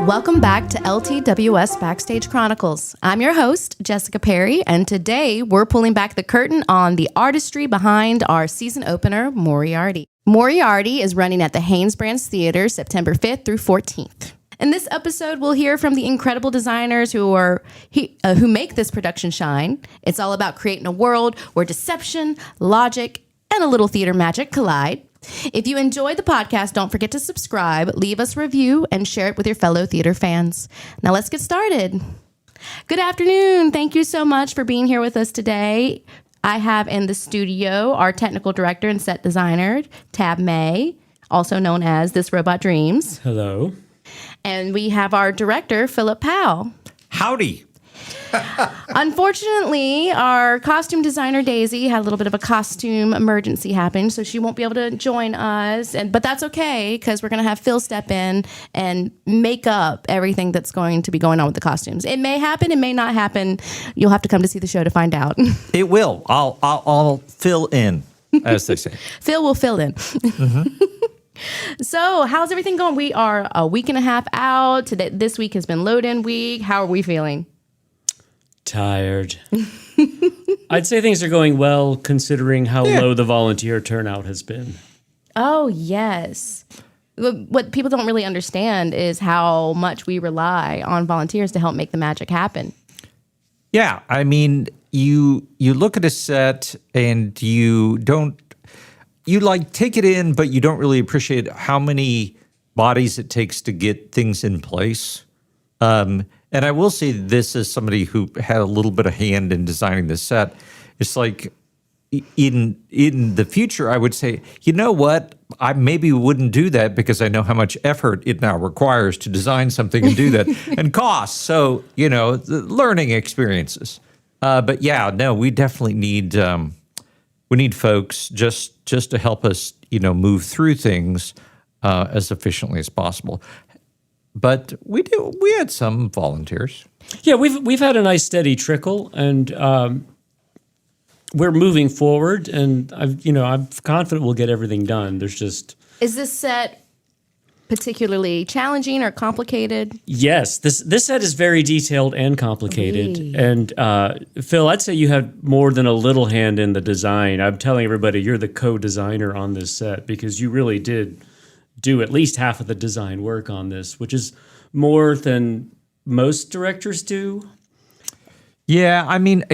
Welcome back to LTWS Backstage Chronicles. I'm your host, Jessica Perry, and today we're pulling back the curtain on the artistry behind our season opener, Moriarty. Moriarty is running at the Haynes Brands Theater September 5th through 14th. In this episode, we'll hear from the incredible designers who make this production shine. It's all about creating a world where deception, logic, and a little theater magic collide. If you enjoyed the podcast, don't forget to subscribe, leave us a review, and share it with your fellow theater fans. Now let's get started. Good afternoon. Thank you so much for being here with us today. I have in the studio our technical director and set designer, Tab May, also known as This Robot Dreams. Hello. And we have our director, Philip Powell. Howdy. Unfortunately, our costume designer, Daisy, had a little bit of a costume emergency happen, so she won't be able to join us. But that's okay, because we're going to have Phil step in and make up everything that's going to be going on with the costumes. It may happen, it may not happen. You'll have to come to see the show to find out. It will. I'll fill in, as they say. Phil will fill in. Mm-hmm. So, how's everything going? We are a week and a half out. This week has been load-in week. How are we feeling? Tired. I'd say things are going well considering how low the volunteer turnout has been. Oh, yes. What people don't really understand is how much we rely on volunteers to help make the magic happen. Yeah, I mean, you look at a set and you take it in, but you don't really appreciate how many bodies it takes to get things in place. And I will say this as somebody who had a little bit of hand in designing this set. It's like in the future, I would say, you know what? I maybe wouldn't do that because I know how much effort it now requires to design something and do that and costs. So, the learning experiences. But yeah, no, we definitely need folks just to help us, move through things as efficiently as possible. But we had some volunteers. Yeah, we've had a nice steady trickle, and we're moving forward. And I'm confident we'll get everything done. Is this set particularly challenging or complicated? Yes, this set is very detailed and complicated. Really? And Phil, I'd say you have more than a little hand in the design. I'm telling everybody you're the co-designer on this set because you really did do at least half of the design work on this, which is more than most directors do. Yeah, I mean,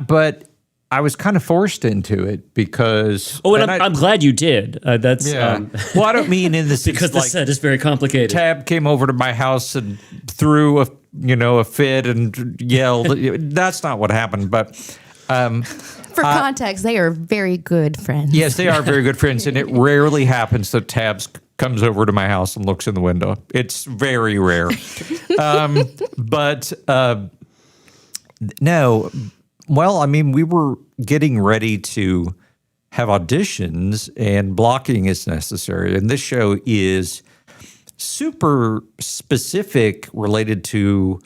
but I was kind of forced into it because... Oh, and I'm glad you did. That's yeah. Well, I don't mean in this... because the set is very complicated. Tab came over to my house and threw a fit and yelled. That's not what happened, but... For context, they are very good friends. Yes, they are very good friends, and it rarely happens that Tabs comes over to my house and looks in the window. It's very rare. No. Well, I mean, we were getting ready to have auditions, and blocking is necessary. And this show is super specific related to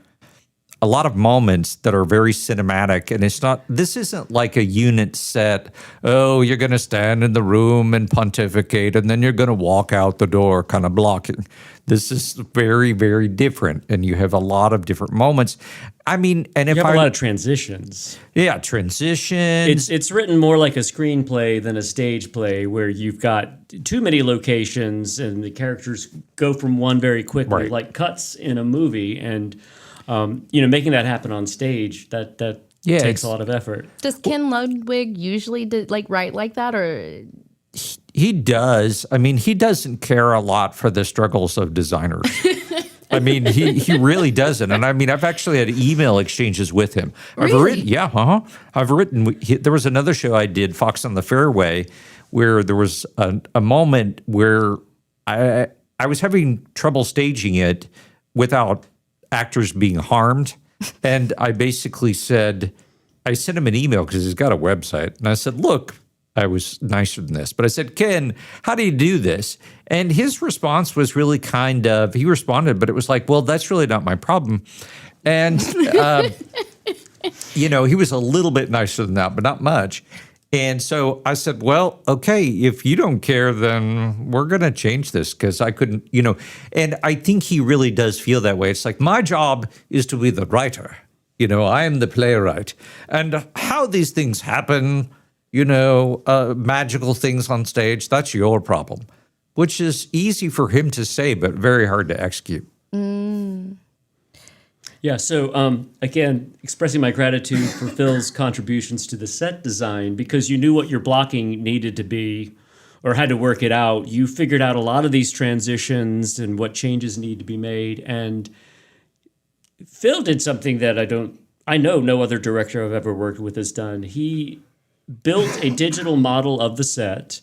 a lot of moments that are very cinematic, and this isn't like a unit set. Oh, you're going to stand in the room and pontificate, and then you're going to walk out the door kind of blocking. This is very, very different, and you have a lot of different moments. I mean, and if you have a lot of transitions. Yeah, transitions. It's written more like a screenplay than a stage play where you've got too many locations and the characters go from one very quickly, right. Like cuts in a movie, and making that happen on stage, that takes a lot of effort. Does Ken Ludwig usually write like that, or? He does. I mean, he doesn't care a lot for the struggles of designers. I mean, he really doesn't. And I mean, I've actually had email exchanges with him. Really? I've written. There was another show I did, Fox on the Fairway, where there was a moment where I was having trouble staging it without actors being harmed. And I basically said, I sent him an email because he's got a website. And I said, look, I was nicer than this. But I said, Ken, how do you do this? And his response was really kind of, he responded, but it was like, well, that's really not my problem. And, he was a little bit nicer than that, but not much. And so I said, well, okay, if you don't care, then we're going to change this because I couldn't, and I think he really does feel that way. It's like, my job is to be the writer. I am the playwright. And how these things happen, magical things on stage, that's your problem, which is easy for him to say, but very hard to execute. Yeah, so again, expressing my gratitude for Phil's contributions to the set design, because you knew what your blocking needed to be or had to work it out. You figured out a lot of these transitions and what changes need to be made. And Phil did something that I know no other director I've ever worked with has done. He built a digital model of the set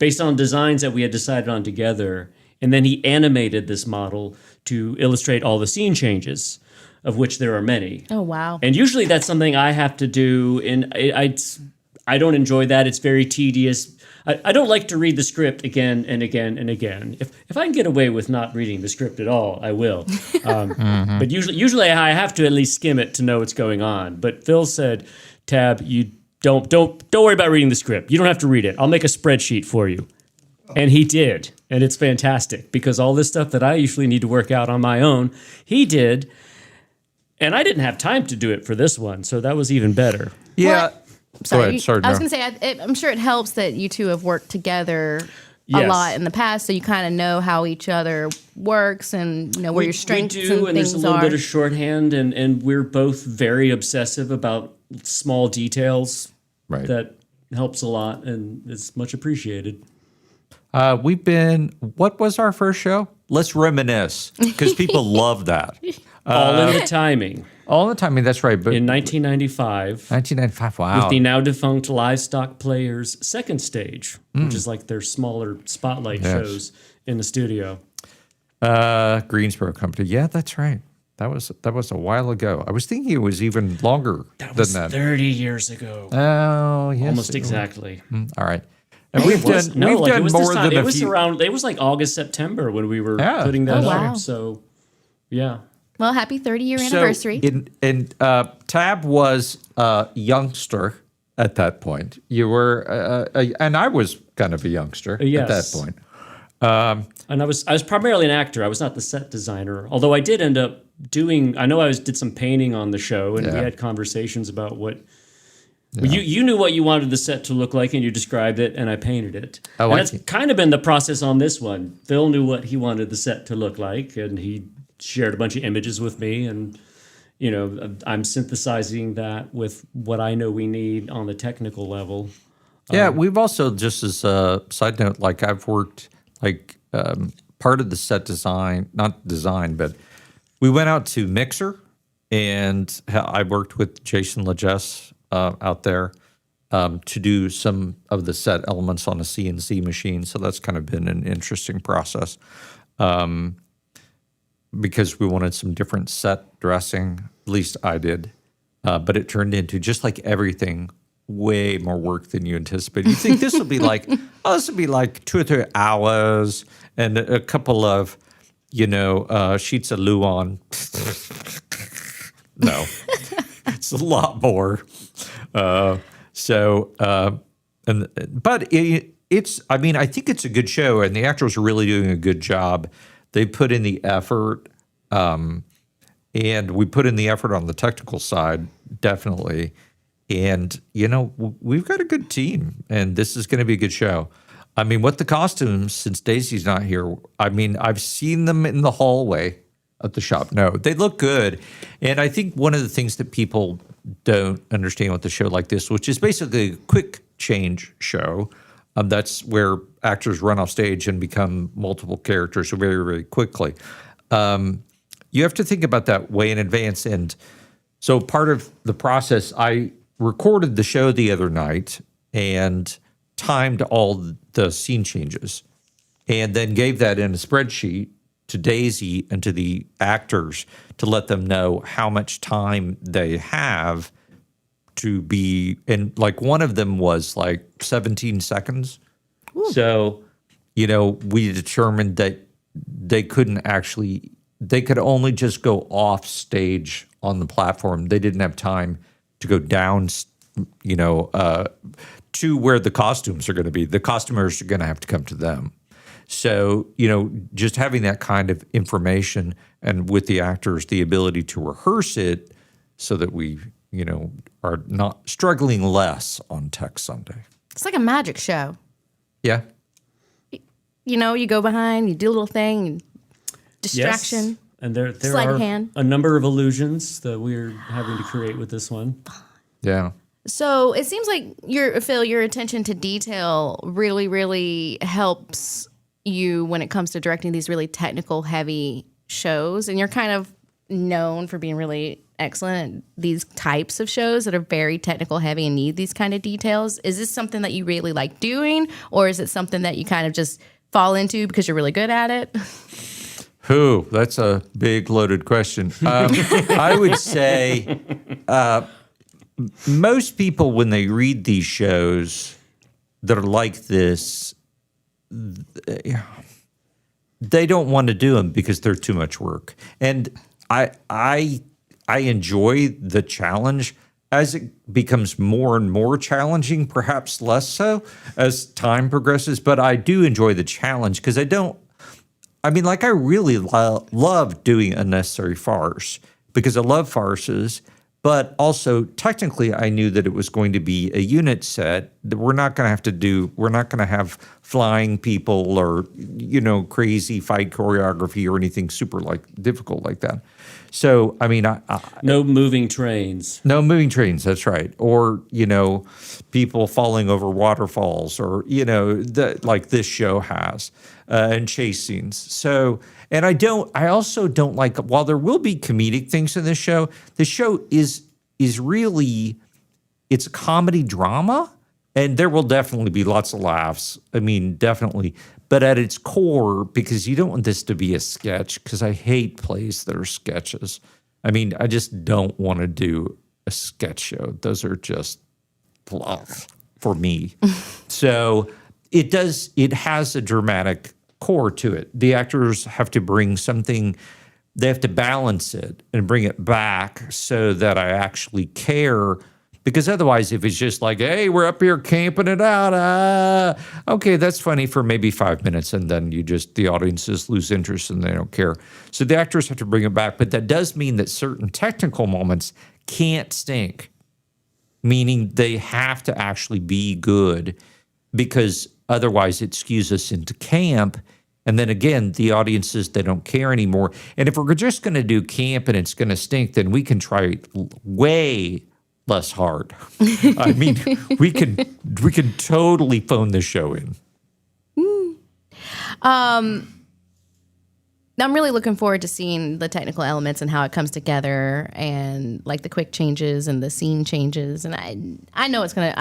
based on designs that we had decided on together. And then he animated this model to illustrate all the scene changes, of which there are many. Oh, wow. And usually that's something I have to do, and I don't enjoy that. It's very tedious. I don't like to read the script again and again and again. If I can get away with not reading the script at all, I will. But usually I have to at least skim it to know what's going on. But Phil said, Tab, you don't worry about reading the script. You don't have to read it. I'll make a spreadsheet for you. And he did. And it's fantastic because all this stuff that I usually need to work out on my own, he did. And I didn't have time to do it for this one, so that was even better. Yeah. Sorry, Go ahead. Sorry, I was no. going to say, I'm sure it helps that you two have worked together a Yes. lot in the past, so you kind of know how each other works and where your strengths we do, and there's things a little are. bit of shorthand, and we're both very obsessive about small details. Right. That helps a lot, and it's much appreciated. What was our first show? Let's reminisce, because people love that. All in the timing. All the time, I mean, that's right. But In 1995, 1995, wow. with the now defunct Livestock Players second stage, which is like their smaller spotlight shows in the studio. Greensboro Company. Yeah, that's right. That was a while ago. I was thinking it was even longer That was than that. 30 years ago. Oh, yes. Almost exactly. All right. And we've done it was more this time. than It a was few. around. It was like August, September when we were Yeah. putting that Oh, up. wow. So, yeah. Well, happy 30-year anniversary. And Tab was a youngster at that point. You were, and I was kind of a youngster at that Yes. point. And I was primarily an actor. I was not the set designer, although I did end up doing. I know I did some painting on the show, and we Yeah. had conversations about what. Well, you knew what you wanted the set to look like, and you described it, and I painted it. Oh, and I that's see. kind of been the process on this one. Phil knew what he wanted the set to look like, and he shared a bunch of images with me, and I'm synthesizing that with what I know we need on the technical level. Yeah, we've also, just as a side note, like I've worked like part of the set design, not design, but we went out to Mixer, and I worked with Jason Legess out there to do some of the set elements on a CNC machine. So that's kind of been an interesting process because we wanted some different set dressing. At least I did. But it turned into, just like everything, way more work than you anticipated. You think this will be like, this will be like 2 or 3 hours and a couple of, sheets of Luan. No, it's a lot more. But it's, I mean, I think it's a good show, and the actors are really doing a good job. They put in the effort, and we put in the effort on the technical side, definitely. And, we've got a good team, and this is going to be a good show. I mean, what the costumes, since Daisy's not here, I mean, I've seen them in the hallway at the shop. No, they look good. And I think one of the things that people don't understand with a show like this, which is basically a quick change show, that's where actors run off stage and become multiple characters very, very quickly. You have to think about that way in advance. And so part of the process, I recorded the show the other night and timed all the scene changes and then gave that in a spreadsheet to Daisy and to the actors to let them know how much time they have to be, and like one of them was like 17 seconds. Ooh. So, we determined that they could only just go off stage on the platform. They didn't have time to go down to where the costumes are going to be. The costumers are going to have to come to them. So, just having that kind of information and with the actors, the ability to rehearse it so that we, are not struggling less on Tech Sunday. It's like a magic show. Yeah. You go behind, you do a little thing, distraction. Yes. And there Sleight of are hand. a number of illusions that we're having to create with this one. Yeah. So it seems like Phil, your attention to detail really, really helps you when it comes to directing these really technical, heavy shows. And you're kind of known for being really excellent at these types of shows that are very technical, heavy, and need these kind of details. Is this something that you really like doing, or is it something that you kind of just fall into because you're really good at it? That's a big loaded question. I would say most people, when they read these shows that are like this, they don't want to do them because they're too much work. And I enjoy the challenge. As it becomes more and more challenging, perhaps less so as time progresses, but I do enjoy the challenge because I really love doing unnecessary farce because I love farces, but also technically I knew that it was going to be a unit set that we're not going to have flying people or, crazy fight choreography or anything super difficult like that. So, No moving trains. No moving trains, that's right. Or, people falling over waterfalls or, like this show has, and chase scenes. So, and I also don't like, while there will be comedic things in this show, the show is really, it's a comedy drama, and there will definitely be lots of laughs. Definitely. But at its core, because you don't want this to be a sketch, because I hate plays that are sketches. I just don't want to do a sketch show. Those are just fluff for me. So it has a dramatic core to it. The actors have to bring something, they have to balance it and bring it back so that I actually care. Because otherwise, if it's just like, hey, we're up here camping it out, okay, that's funny for maybe 5 minutes, and then the audiences lose interest and they don't care. So the actors have to bring it back, but that does mean that certain technical moments can't stink, meaning they have to actually be good, because otherwise it skews us into camp. And then again, the audiences, they don't care anymore. And if we're just going to do camp and it's going to stink, then we can try way less hard. We can totally phone this show in. I'm really looking forward to seeing the technical elements and how it comes together, and like the quick changes and the scene changes. And I know it's gonna.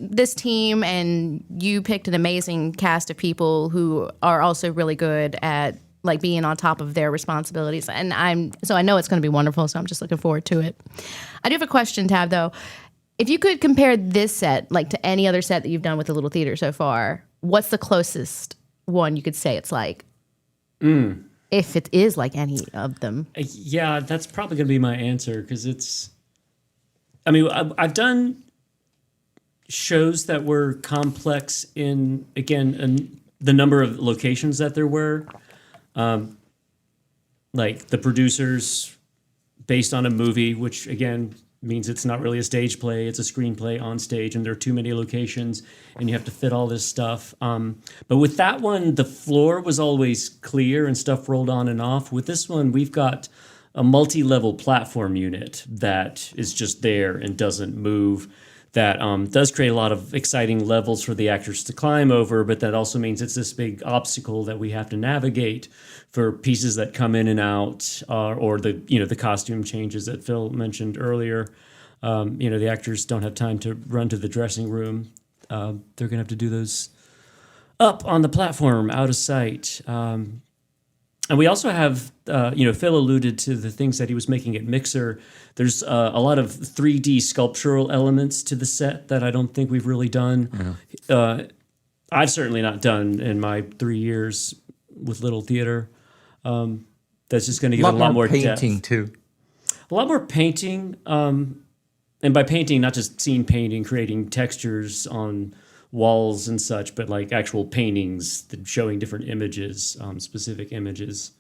This team, and you picked an amazing cast of people who are also really good at being on top of their responsibilities. And I know it's going to be wonderful. So I'm just looking forward to it. I do have a question, Tab, though. If you could compare this set to any other set that you've done with the Little Theater so far, what's the closest one you could say it's like? If it is like any of them. Yeah, that's probably going to be my answer, because it's... I've done shows that were complex in the number of locations that there were. Like the producers based on a movie, which again means it's not really a stage play, it's a screenplay on stage, and there are too many locations and you have to fit all this stuff. But with that one, the floor was always clear and stuff rolled on and off. With this one, we've got a multi-level platform unit that is just there and doesn't move. That does create a lot of exciting levels for the actors to climb over, but that also means it's this big obstacle that we have to navigate for pieces that come in and out, or the costume changes that Phil mentioned earlier. The actors don't have time to run to the dressing room. They're going to have to do those up on the platform, out of sight. And we also have, Phil alluded to the things that he was making at Mixer. There's a lot of 3D sculptural elements to the set that I don't think we've really done. Yeah. I've certainly not done in my 3 years with Little Theater. That's just going to give it a lot more painting depth. Too. A lot more painting. and by painting, not just scene painting, creating textures on walls and such, but like actual paintings that showing different images, specific images.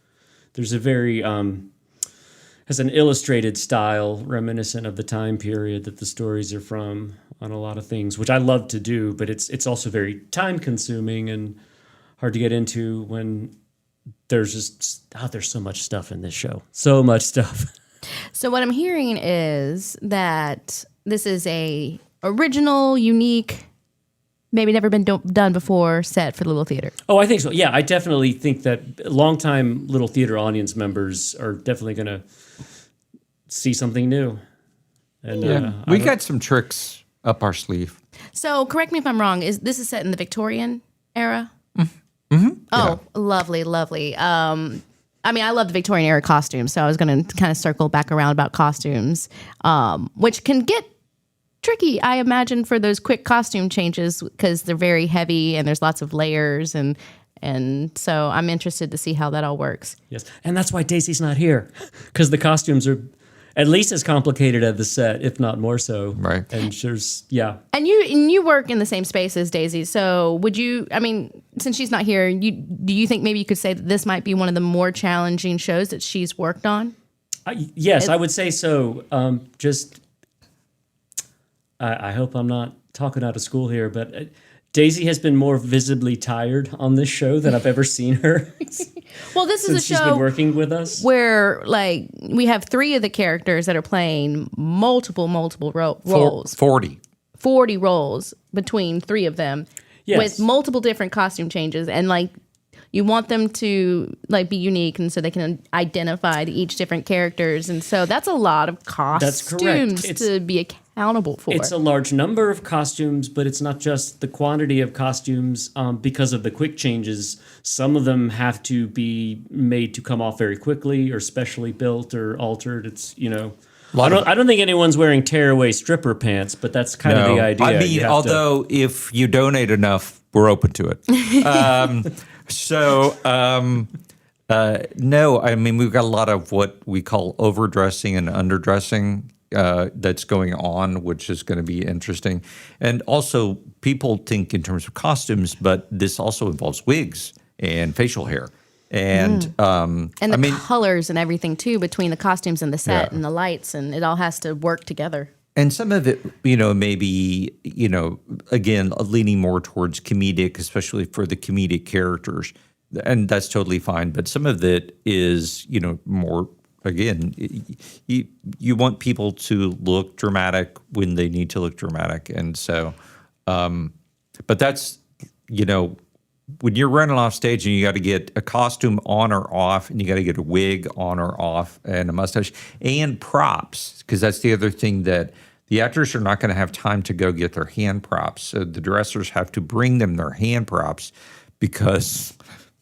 There's a very has an illustrated style reminiscent of the time period that the stories are from on a lot of things, which I love to do, but it's also very time consuming and hard to get into when there's just there's so much stuff in this show. So much stuff. So what I'm hearing is that this is a original, unique, maybe never been done before set for the Little Theater. Oh, I think so. Yeah, I definitely think that longtime Little Theater audience members are definitely going to see something new. And we got some tricks up our sleeve. So correct me if I'm wrong. This is set in the Victorian era? Mm-hmm. Oh, yeah. Lovely, lovely. I mean, I love the Victorian era costumes, so I was going to kind of circle back around about costumes, which can get tricky, I imagine, for those quick costume changes because they're very heavy and there's lots of layers, and so I'm interested to see how that all works. Yes, and that's why Daisy's not here, because the costumes are at least as complicated as the set, if not more so. Right. And yeah. And you work in the same space as Daisy, so would you, I mean, since she's not here, do you think maybe you could say that this might be one of the more challenging shows that she's worked on? Yes, I would say so. I hope I'm not talking out of school here, but Daisy has been more visibly tired on this show than I've ever seen her. Well, this is a she's show been working with us where, like, we have 3 of the characters that are playing multiple roles. 40 roles between 3 of them, yes, with multiple different costume changes, and like you want them to like be unique, and so they can identify each different characters, and so that's a lot of costumes to be accountable for. It's a large number of costumes, but it's not just the quantity of costumes. Because of the quick changes, some of them have to be made to come off very quickly, or specially built or altered. It's I don't think anyone's wearing tearaway stripper pants, but that's kind of the idea. I mean, although if you donate enough, we're open to it. No, I mean, we've got a lot of what we call overdressing and underdressing that's going on, which is going to be interesting. And also, people think in terms of costumes, but this also involves wigs and facial hair. And the colors and everything, too, between the costumes and the set and the lights, and it all has to work together. And some of it, maybe, again, leaning more towards comedic, especially for the comedic characters. And that's totally fine. But some of it is, more, again, you want people to look dramatic when they need to look dramatic. And so, but that's, when you're running off stage and you got to get a costume on or off, and you got to get a wig on or off, and a mustache, and props, because that's the other thing that the actors are not going to have time to go get their hand props. So the dressers have to bring them their hand props because,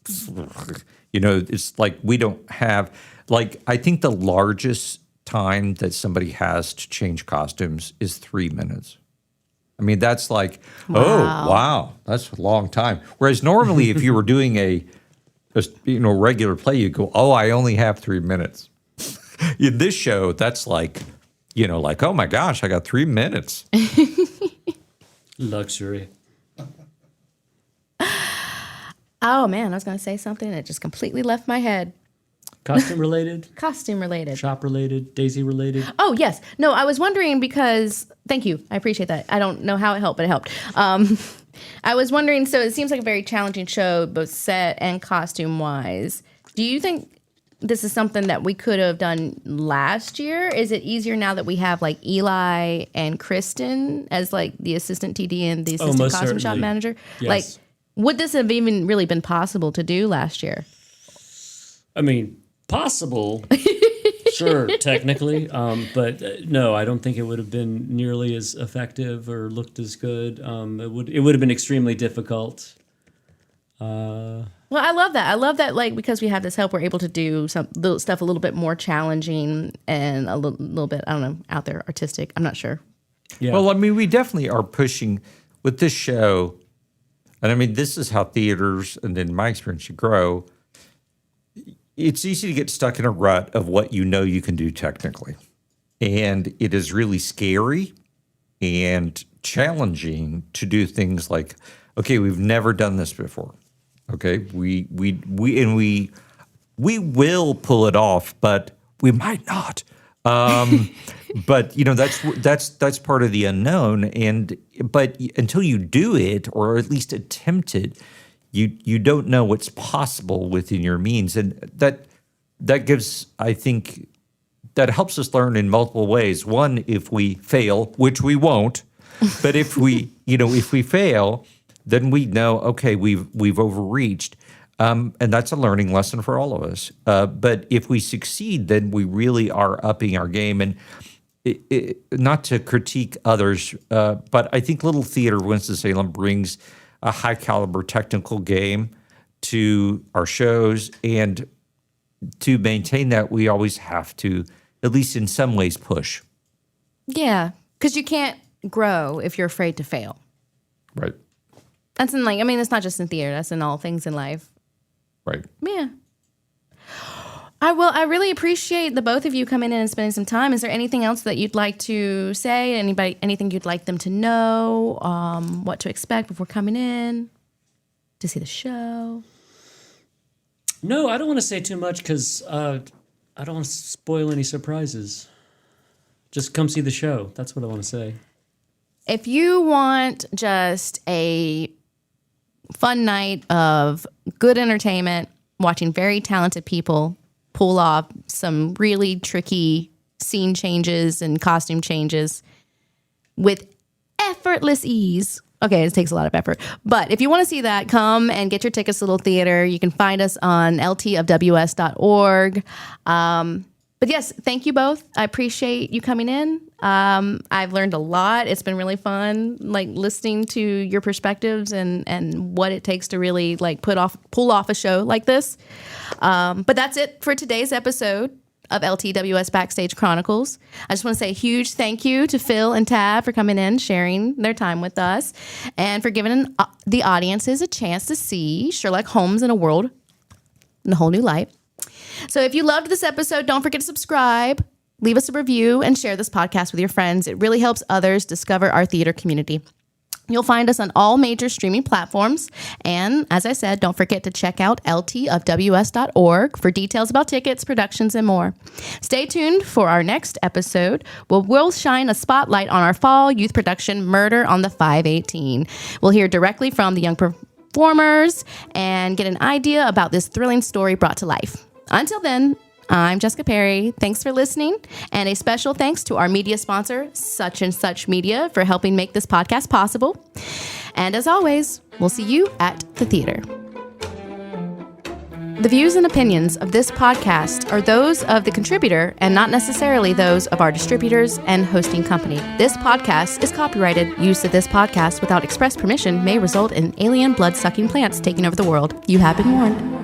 it's like we don't have, like, I think the largest time that somebody has to change costumes is 3 minutes. I mean, that's like, wow, that's a long time. Whereas normally, if you were doing a regular play, you go, I only have 3 minutes. In this show, that's like, oh my gosh, I got 3 minutes. Luxury. Oh man, I was going to say something that just completely left my head. Costume related? Costume related. Shop related? Daisy related? Oh, yes. No, I was wondering because, thank you. I appreciate that. I don't know how it helped, but it helped. I was wondering, so it seems like a very challenging show, both set and costume wise. Do you think this is something that we could have done last year? Is it easier now that we have like Eli and Kristen as like the assistant TD and the assistant costume shop manager? Yes. Like, would this have even really been possible to do last year? I mean, possible, sure, technically, but no, I don't think it would have been nearly as effective or looked as good. It would have been extremely difficult. Well, I love that. I love that, like, because we have this help, we're able to do some stuff a little bit more challenging and a little bit, I don't know, out there, artistic. I'm not sure. Yeah. Well, I mean, we definitely are pushing with this show. And I mean, this is how theaters, and in my experience, you grow. It's easy to get stuck in a rut of what you can do technically. And it is really scary and challenging to do things like, okay, we've never done this before. Okay, we will pull it off, but we might not. But that's part of the unknown. But until you do it, or at least attempt it, you don't know what's possible within your means, and that gives, I think, that helps us learn in multiple ways. One, if we fail, which we won't, but if we fail, then we know, okay, we've overreached. And that's a learning lesson for all of us. But if we succeed, then we really are upping our game. And not to critique others, but I think Little Theater Winston-Salem brings a high caliber technical game to our shows. And to maintain that, we always have to, at least in some ways, push. Yeah, because you can't grow if you're afraid to fail. Right. That's it's not just in theater. That's in all things in life. Right. Yeah. I really appreciate the both of you coming in and spending some time. Is there anything else that you'd like to say? Anything you'd like them to know? What to expect before coming in to see the show? No, I don't want to say too much because I don't want to spoil any surprises. Just come see the show. That's what I want to say. If you want just a fun night of good entertainment, watching very talented people pull off some really tricky scene changes and costume changes with effortless ease. Okay, it takes a lot of effort. But if you want to see that, come and get your tickets to Little Theater. You can find us on LTWS.org. But yes, thank you both. I appreciate you coming in. I've learned a lot. It's been really fun, listening to your perspectives and what it takes to really pull off a show like this. But that's it for today's episode of LTWS Backstage Chronicles. I just want to say a huge thank you to Phil and Tab for coming in, sharing their time with us, and for giving the audiences a chance to see Sherlock Holmes in a whole new light. So if you loved this episode, don't forget to subscribe, leave us a review, and share this podcast with your friends. It really helps others discover our theater community. You'll find us on all major streaming platforms. And as I said, don't forget to check out LTWS.org for details about tickets, productions, and more. Stay tuned for our next episode, where we'll shine a spotlight on our fall youth production, Murder on the 518. We'll hear directly from the young performers and get an idea about this thrilling story brought to life. Until then, I'm Jessica Perry. Thanks for listening. And a special thanks to our media sponsor, Such and Such Media, for helping make this podcast possible. And as always, we'll see you at the theater. The views and opinions of this podcast are those of the contributor and not necessarily those of our distributors and hosting company. This podcast is copyrighted. Use of this podcast without express permission may result in alien blood-sucking plants taking over the world. You have been warned.